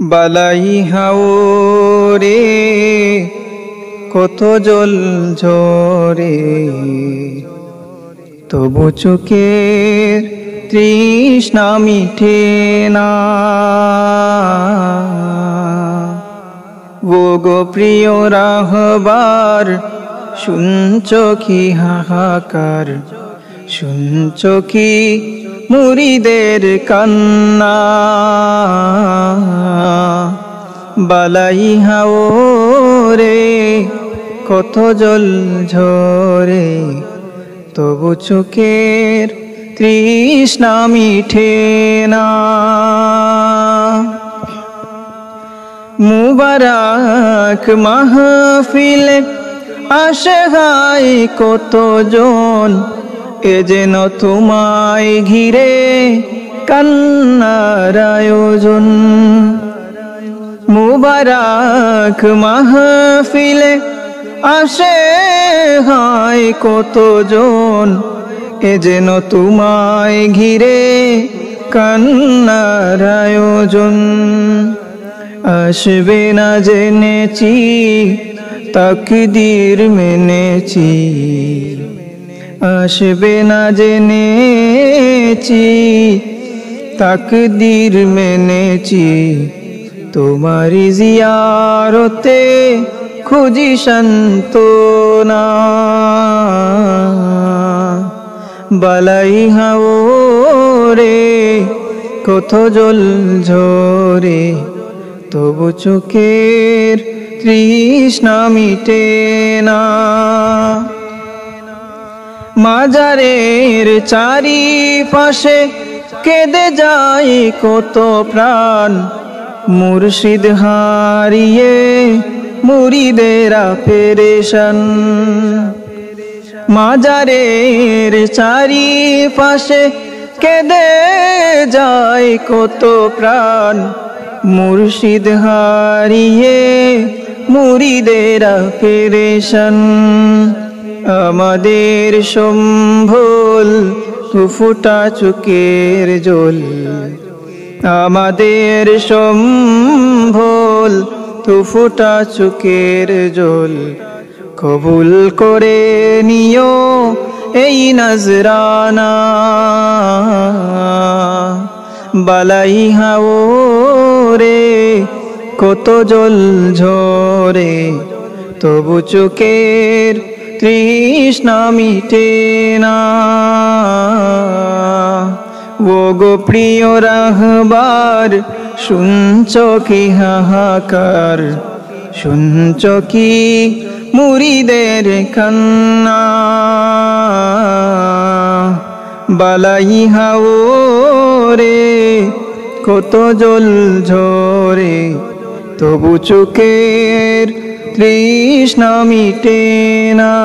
বালাই হাওরে কত জল ঝরে, তবু চোখের তৃষ্ণা মিঠে না। ও গো প্রিয় রাহবার, শুনছো কি হাহাকার, শুনছো কি মুরিদের কান্না। বালাই হাওরে কত জল ঝরে, তবু চোখের তৃষ্ণা মিঠে না। মুবারক মাহফিলে আসে হায় কতজন, এ যেন তোমায় ঘিরে কান্নার আয়োজন। মুবারক মাহফিলে আসে হায় কতজন, এ যেন তোমায় ঘিরে কান্নার আয়োজন। আসবে না জেনেছি, তাকদীর মেনেছি, আসবে না জেনেছি, তাকদীর মেনেছি। তোমারি জিয়ারতে খুঁজি সান্ত্বনা। বালাই হাওরে কত জল ঝরে, তবু চোখের তৃষ্ণা মিটে না। মাজারের চারিপাশে কেঁদে যায় কত প্রাণ, মুর্শিদ হারিয়ে মুরিদেরা পেরেশান। মাজারের চারিপাশে কেঁদে যায় কত প্রাণ, মুর্শিদ হারিয়ে মুরিদেরা পেরেশান। আমাদের সম্ভল ফুটা চোখের জল, আমাদের সম্ভল ফুটা চোখের জল। কবুল করে নিও এই নজরানা। বালাই হাওরে কত জল ঝরে, তবু চোখের তৃষ্ণা মিটে না। ও গো প্রিয় রাহবার, শুনছো কি হাহাকার, শুনছো কি মুরিদের কান্না। বালাই হাওরে কত জল ঝরে, তবু চোখের তৃষ্ণা মিটে না।